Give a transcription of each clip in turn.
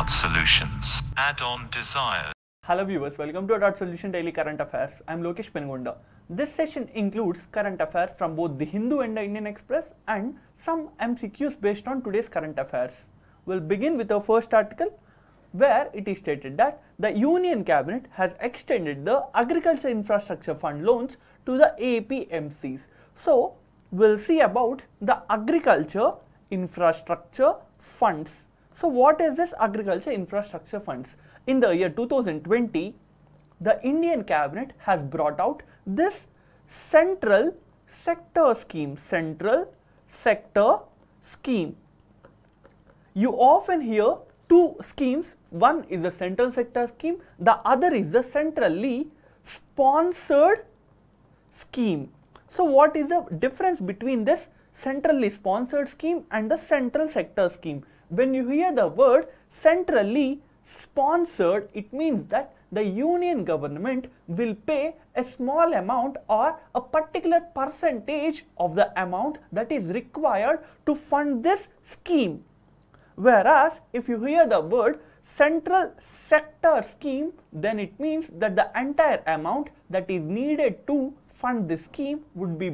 Dot Solutions. Add-on desires. Hello viewers, welcome to Dot Solution Daily Current Affairs. I am Lokesh Pengonda. This session includes current affairs from both the Hindu and the Indian Express and some MCQs based on today's current affairs. We'll begin with our first article where it is stated that the Union Cabinet has extended the Agriculture Infrastructure Fund loans to the APMCs. So, we'll see about the Agriculture Infrastructure Funds. So, what is this Agriculture Infrastructure Funds? In the year 2020, the Indian Cabinet has brought out this Central Sector Scheme. You often hear two schemes. One is the Central Sector Scheme, the other is the Centrally Sponsored Scheme. So, what is the difference between this Centrally Sponsored Scheme and the Central Sector Scheme? When you hear the word centrally sponsored, it means that the union government will pay a small amount or a particular percentage of the amount that is required to fund this scheme. Whereas, if you hear the word Central Sector Scheme, then it means that the entire amount that is needed to fund this scheme would be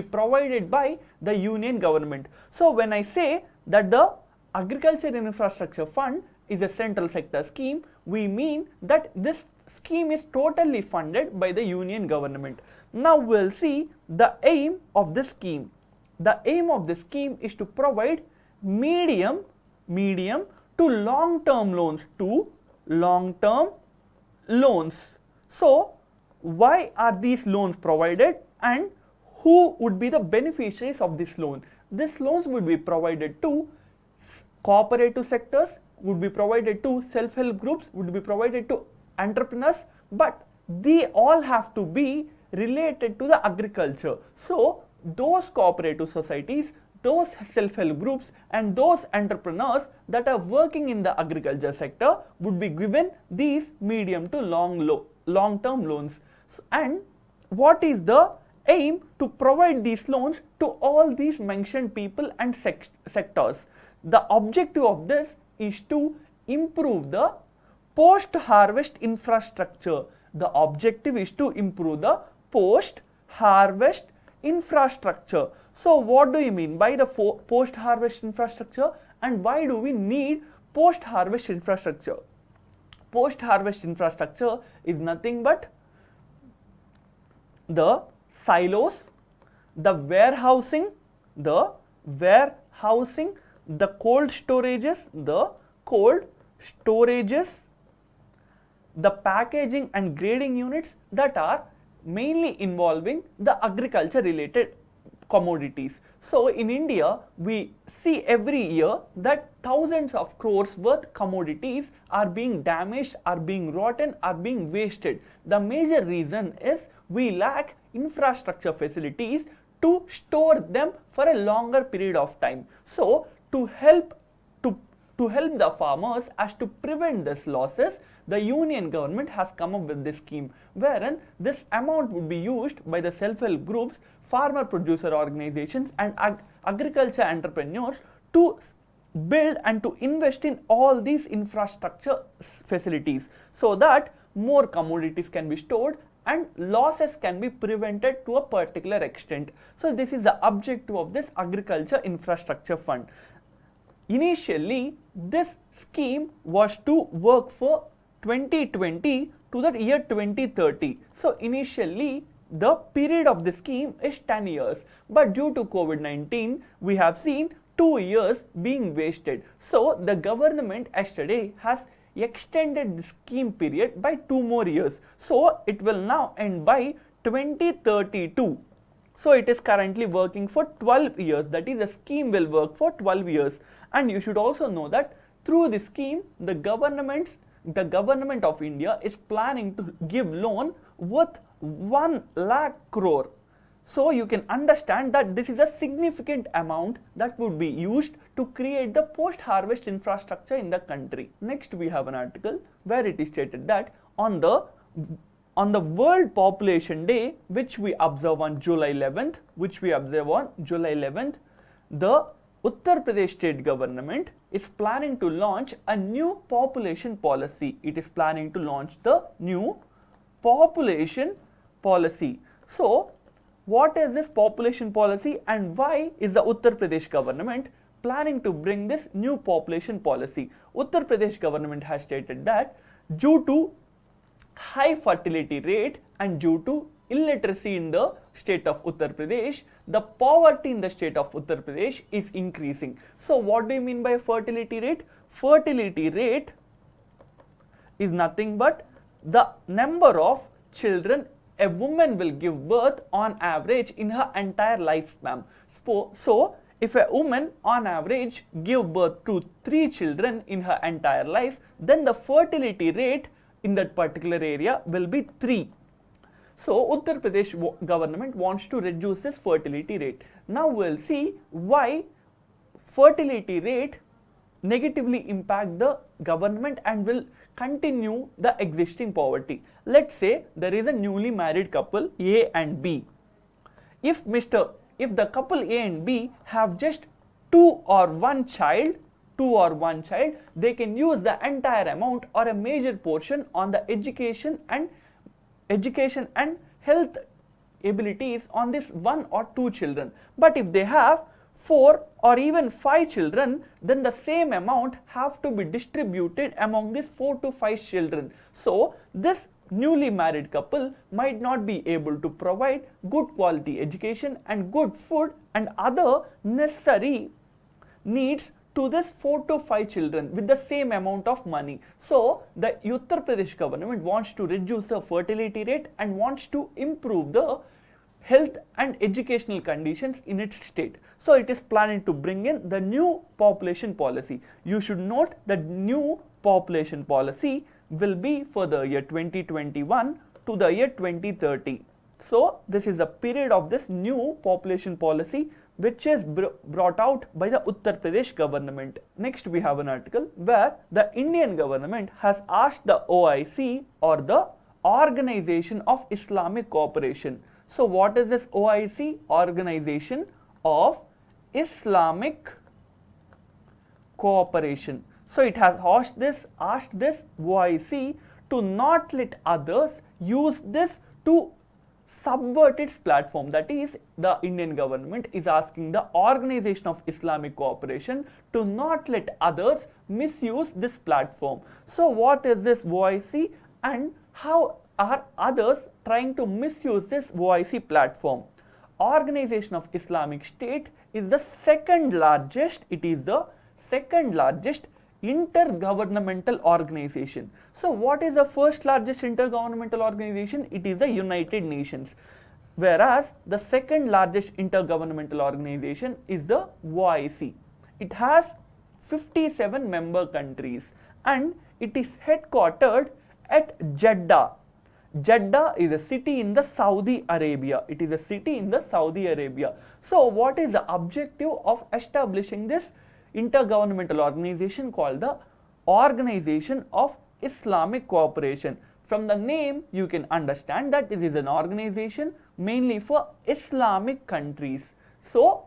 provided by the union government. So, when I say that the Agriculture Infrastructure Fund is a central sector scheme, we mean that this scheme is totally funded by the union government. Now, we will see the aim of this scheme. The aim of this scheme is to provide medium to long-term loans. So, why are these loans provided and who would be the beneficiaries of this loan? These loans would be provided to cooperative sectors, would be provided to self-help groups, would be provided to entrepreneurs, but they all have to be related to the agriculture. So, those cooperative societies, those self-help groups and those entrepreneurs that are working in the agriculture sector would be given these medium to long-term loans. And what is the aim? To provide these loans to all these mentioned people and sectors. The objective of this is to improve the post-harvest infrastructure. The objective is to improve the post-harvest infrastructure. So, what do you mean by the post-harvest infrastructure and why do we need post-harvest infrastructure? Post-harvest infrastructure is nothing but the silos, the warehousing, the cold storages, the packaging and grading units that are mainly involving the agriculture related commodities. So, in India, we see every year that thousands of crores worth commodities are being damaged, are being rotten, are being wasted. The major reason is we lack infrastructure facilities to store them for a longer period of time. So, to help the farmers as to prevent these losses, the union government has come up with this scheme wherein this amount would be used by the self-help groups, farmer producer organizations and agriculture entrepreneurs to build and to invest in all these infrastructure facilities so that more commodities can be stored and losses can be prevented to a particular extent. So, this is the objective of this Agriculture Infrastructure Fund. Initially, this scheme was to work for 2020 to the year 2030. So, initially, the period of the scheme is 10 years, but due to COVID-19, we have seen 2 years being wasted. So, the government yesterday has extended the scheme period by 2 more years. So, it will now end by 2032. So, it is currently working for 12 years, that is the scheme will work for 12 years. And you should also know that through this scheme, the government of India is planning to give loan worth 1 lakh crore. So, you can understand that this is a significant amount that would be used to create the post-harvest infrastructure in the country. Next, we have an article where it is stated that on the World Population Day, which we observe on July 11th, the Uttar Pradesh state government is planning to launch a new population policy. It is planning to launch the new population policy. So, what is this population policy and why is the Uttar Pradesh government planning to bring this new population policy? Uttar Pradesh government has stated that due to high fertility rate and due to illiteracy in the state of Uttar Pradesh, the poverty in the state of Uttar Pradesh is increasing. So, what do you mean by fertility rate? Fertility rate is nothing but the number of children a woman will give birth on average in her entire lifespan. So, if a woman on average give birth to 3 children in her entire life, then the fertility rate in that particular area will be 3. So, Uttar Pradesh government wants to reduce this fertility rate. Now, we will see why fertility rate negatively impact the government and will continue the existing poverty. Let's say there is a newly married couple A and B. If the couple A and B have just 2 or 1 child, they can use the entire amount or a major portion on the education and health abilities on this 1 or 2 children. But if they have 4 or even 5 children, then the same amount have to be distributed among these 4 to 5 children. So, this newly married couple might not be able to provide good quality education and good food and other necessary needs to this 4 to 5 children with the same amount of money. So, the Uttar Pradesh government wants to reduce the fertility rate and wants to improve the health and educational conditions in its state. So, it is planning to bring in the new population policy. You should note that new population policy will be for the year 2021 to the year 2030. So, this is a period of this new population policy which is brought out by the Uttar Pradesh government. Next, we have an article where the Indian government has asked the OIC or the Organization of Islamic Cooperation. So, what is this OIC? Organization of Islamic Cooperation. So, it has asked this OIC to not let others use this to subvert its platform. That is, the Indian government is asking the Organization of Islamic Cooperation to not let others misuse this platform. So, what is this OIC and how are others trying to misuse this OIC platform? Organization of Islamic State is the second largest, intergovernmental organization. So, what is the first largest intergovernmental organization? It is the United Nations, whereas the second largest intergovernmental organization is the OIC. It has 57 member countries and it is headquartered at Jeddah. Jeddah is a city in the Saudi Arabia. It is a city in the Saudi Arabia. So, what is the objective of establishing this intergovernmental organization called the Organization of Islamic Cooperation? From the name, you can understand that it is an organization mainly for Islamic countries. So,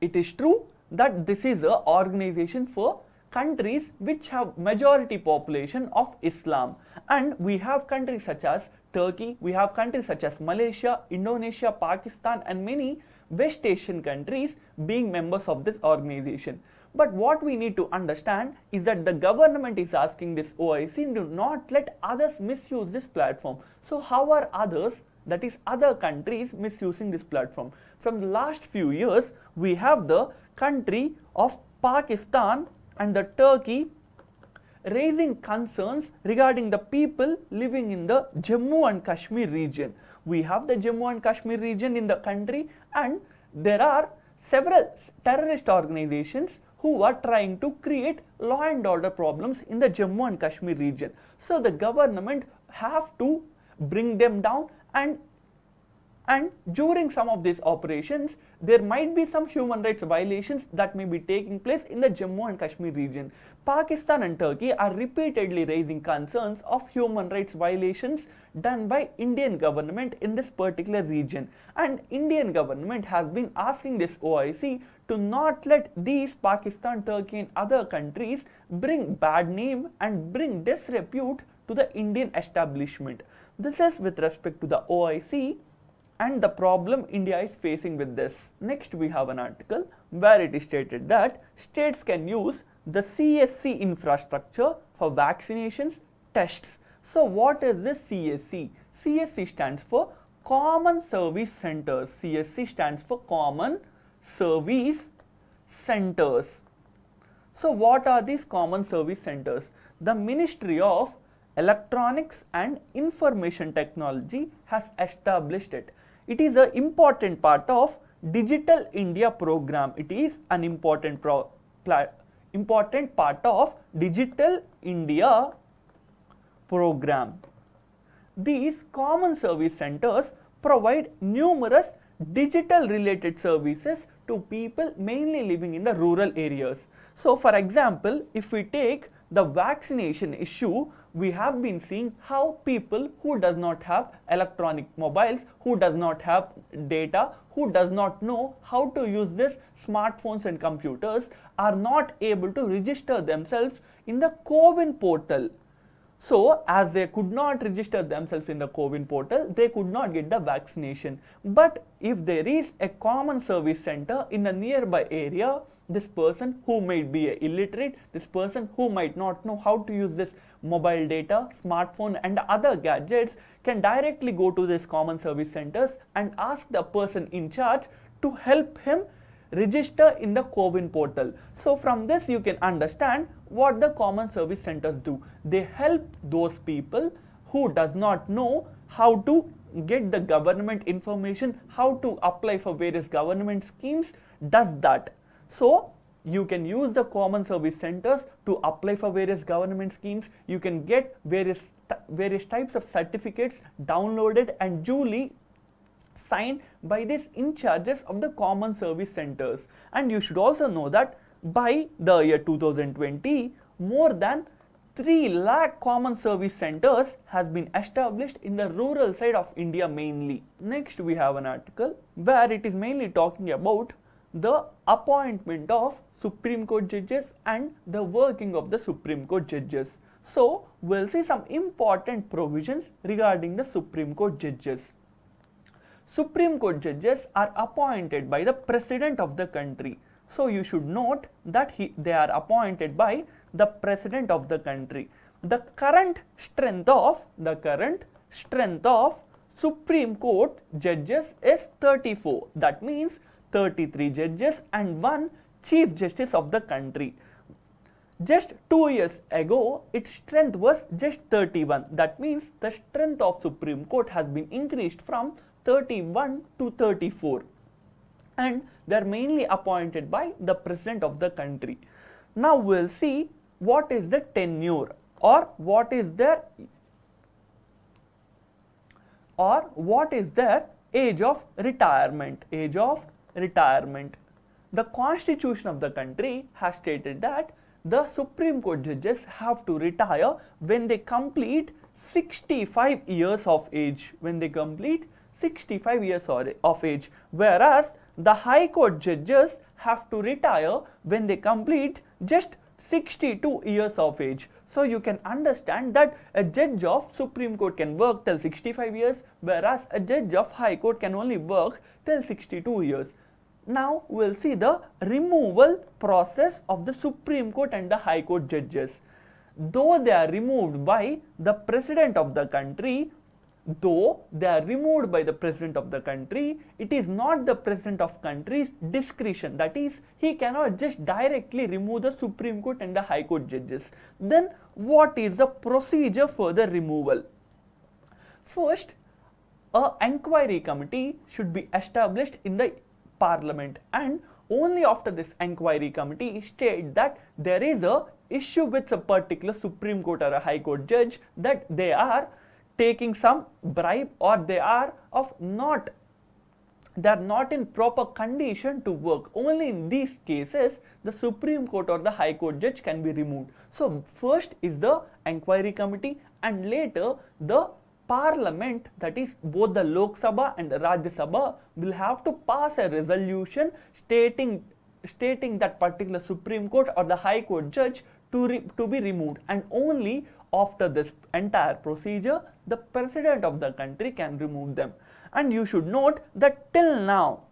it is true that this is an organization for countries which have majority population of Islam, and we have countries such as Turkey, we have countries such as Malaysia, Indonesia, Pakistan and many West Asian countries being members of this organization. But what we need to understand is that the government is asking this OIC to not let others misuse this platform. So, how are others, that is other countries, misusing this platform? From the last few years, we have the country of Pakistan and the Turkey raising concerns regarding the people living in the Jammu and Kashmir region. We have the Jammu and Kashmir region in the country, and there are several terrorist organizations who are trying to create law and order problems in the Jammu and Kashmir region. So, the government have to bring them down and And during some of these operations, there might be some human rights violations that may be taking place in the Jammu and Kashmir region. Pakistan and Turkey are repeatedly raising concerns of human rights violations done by Indian government in this particular region. And Indian government has been asking this OIC to not let these Pakistan, Turkey and other countries bring bad name and bring disrepute to the Indian establishment. This is with respect to the OIC and the problem India is facing with this. Next, we have an article where it is stated that states can use the CSC infrastructure for vaccinations tests. So what is this CSC? CSC stands for Common Service Centers. CSC stands for Common Service Centers. So what are these Common Service Centers? The Ministry of Electronics and Information Technology has established it. It is an important part of Digital India program. It is an important part of Digital India program. These common service centers provide numerous digital related services to people mainly living in the rural areas. So for example, if we take the vaccination issue, we have been seeing how people who does not have electronic mobiles, who does not have data, who does not know how to use this smartphones and computers are not able to register themselves in the CoWIN portal. So, as they could not register themselves in the CoWIN portal, they could not get the vaccination. But if there is a common service center in the nearby area, this person who might be illiterate, this person who might not know how to use this mobile data, smartphone and other gadgets can directly go to these common service centers and ask the person in charge to help him register in the CoWIN portal. So from this you can understand what the common service centers do. They help those people who does not know how to get the government information, how to apply for various government schemes, does that. So you can use the common service centers to apply for various government schemes. You can get various types of certificates downloaded and duly signed by these in charges of the common service centers. And you should also know that by the year 2020, more than 3 lakh common service centers has been established in the rural side of India mainly. Next, we have an article where it is mainly talking about the appointment of Supreme Court judges and the working of the Supreme Court judges. So, we'll see some important provisions regarding the Supreme Court judges. Supreme Court judges are appointed by the President of the country. So you should note that they are appointed by the President of the country. The current strength of Supreme Court judges is 34. That means 33 judges and 1 Chief Justice of the country. Just 2 years ago, its strength was just 31. That means the strength of Supreme Court has been increased from 31 to 34, and they are mainly appointed by the President of the country. Now we'll see what is the tenure or what is their age of retirement. The Constitution of the country has stated that the Supreme Court judges have to retire when they complete 65 years of age. 65 years of age, whereas the High Court judges have to retire when they complete just 62 years of age. So you can understand that a judge of Supreme Court can work till 65 years, whereas a judge of High Court can only work till 62 years. Now we'll see the removal process of the Supreme Court and the High Court judges. Though they are removed by the President of the country, it is not the President of country's discretion. That is, he cannot just directly remove the Supreme Court and the High Court judges. Then what is the procedure for the removal? First, an inquiry committee should be established in the Parliament, and only after this inquiry committee state that there is a issue with a particular Supreme Court or a High Court judge, that they are taking some bribe or they are of not they are not in proper condition to work. Only in these cases the Supreme Court or the High Court judge can be removed. So first is the Enquiry Committee, and later the Parliament, that is both the Lok Sabha and the Rajya Sabha, will have to pass a resolution stating that particular Supreme Court or the High Court judge to be removed, and only after this entire procedure the President of the country can remove them. And you should note that till now,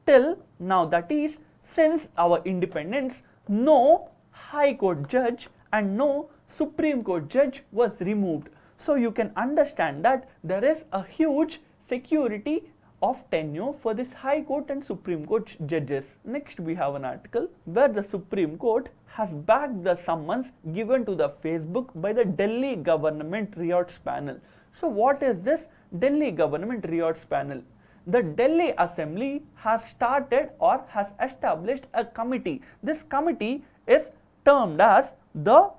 that is since our independence, no High Court judge and no Supreme Court judge was removed. So you can understand that there is a huge security of tenure for this High Court and Supreme Court judges. Next we have an article where the Supreme Court has backed the summons given to the Facebook by the Delhi Government Riots Panel. So what is this Delhi Government Riots Panel? The Delhi Assembly has started or has established a committee. This committee is termed as the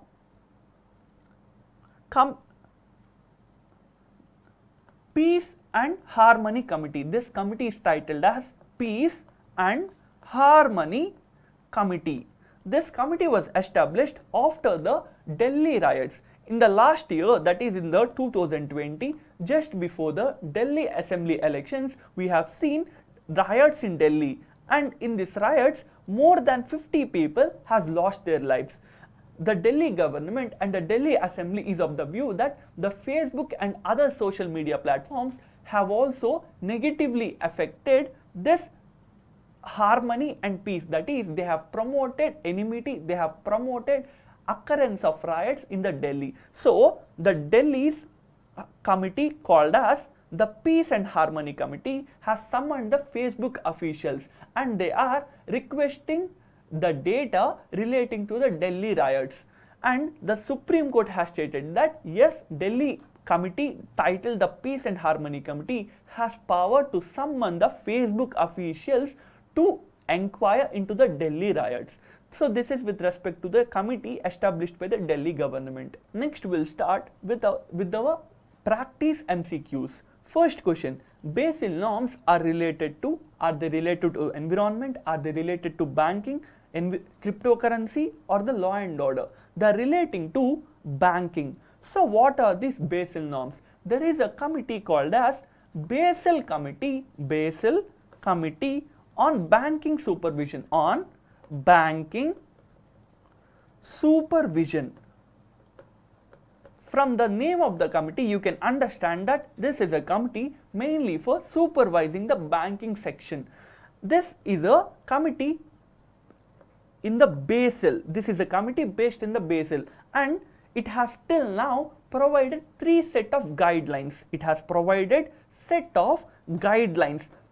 Peace and Harmony Committee. This committee is titled as Peace and Harmony Committee. This committee was established after the Delhi riots. In the last year, that is in the 2020, just before the Delhi Assembly elections, we have seen riots in Delhi, and in these riots more than 50 people has lost their lives. The Delhi government and the Delhi Assembly is of the view that the Facebook and other social media platforms have also negatively affected this harmony and peace. That is, they have promoted enmity, they have promoted occurrence of riots in the Delhi. So the Delhi's committee called as the Peace and Harmony Committee has summoned the Facebook officials, and they are requesting the data relating to the Delhi riots. And the Supreme Court has stated that yes, Delhi committee titled the Peace and Harmony Committee has power to summon the Facebook officials to inquire into the Delhi riots. So this is with respect to the committee established by the Delhi government. Next we'll start with our practice MCQs. First question, Basel norms are they related to environment, are they related to banking, cryptocurrency, or the law and order? They are relating to banking. So what are these Basel norms? There is a committee called as Basel Committee on Banking Supervision, From the name of the committee, you can understand that this is a committee mainly for supervising the banking section. This is a committee in the Basel. This is a committee based in the Basel, and it has till now provided 3 set of guidelines.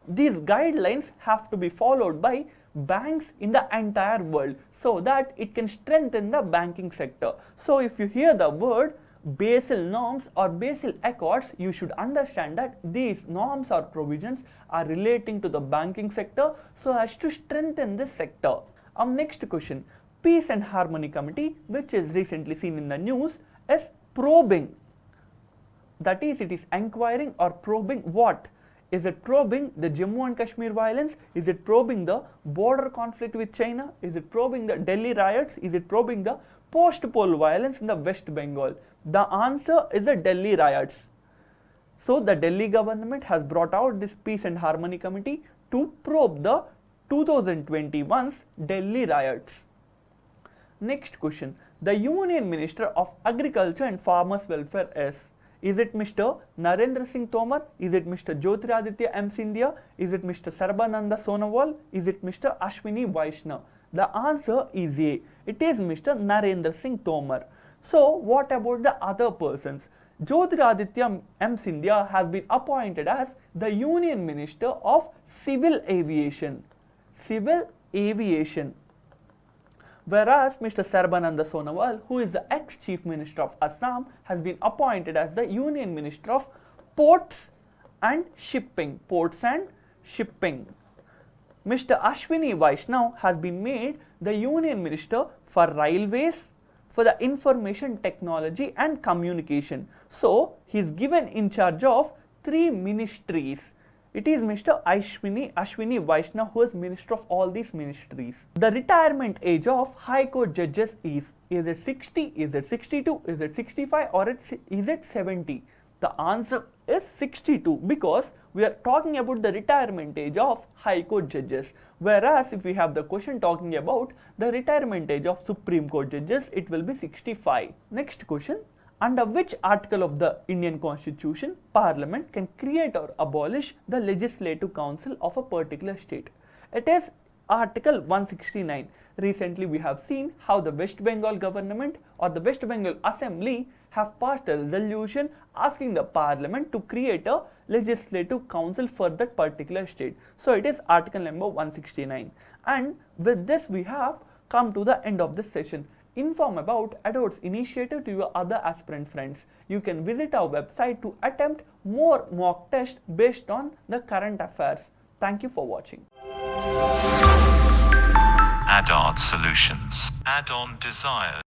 These guidelines have to be followed by banks in the entire world so that it can strengthen the banking sector. So if you hear the word Basel norms or Basel Accords, you should understand that these norms or provisions are relating to the banking sector so as to strengthen this sector. Our next question, Peace and Harmony Committee, which is recently seen in the news, is probing. That is, it is inquiring or probing what? Is it probing the Jammu and Kashmir violence? Is it probing the border conflict with China? Is it probing the Delhi riots? Is it probing the post-poll violence in the West Bengal? The answer is the Delhi riots. So the Delhi government has brought out this Peace and Harmony Committee to probe the 2021's Delhi riots. Next question, the Union Minister of Agriculture and Farmers Welfare is it Mr. Narendra Singh Tomar? Is it Mr. Jyotiraditya M. Scindia? Is it Mr. Sarbananda Sonowal? Is it Mr. Ashwini Vaishnaw? The answer is A. It is Mr. Narendra Singh Tomar. So what about the other persons? Jyotiraditya M. Scindia has been appointed as the Union Minister of Civil Aviation. Whereas Mr. Sarbananda Sonowal, who is the ex-Chief Minister of Assam, has been appointed as the Union Minister of Ports and Shipping. Mr. Ashwini Vaishnaw has been made the Union Minister for Railways, for the Information Technology and Communication. So he is given in charge of 3 ministries. It is Mr. Ashwini Vaishnav who is Minister of all these ministries. The retirement age of High Court judges is it 60, is it 62, is it 65 or is it 70? The answer is 62 because we are talking about the retirement age of High Court judges. Whereas if we have the question talking about the retirement age of Supreme Court judges, it will be 65. Next question. Under which article of the Indian Constitution Parliament can create or abolish the Legislative Council of a particular state? It is Article 169. Recently we have seen how the West Bengal government or the West Bengal Assembly have passed a resolution asking the Parliament to create a Legislative Council for that particular state. So it is Article number 169. And with this we have come to the end of this session. Inform about ADOT's initiative to your other aspirant friends. You can visit our website to attempt more mock tests based on the current affairs. Thank you for watching. Add-on solutions. Add-on desires.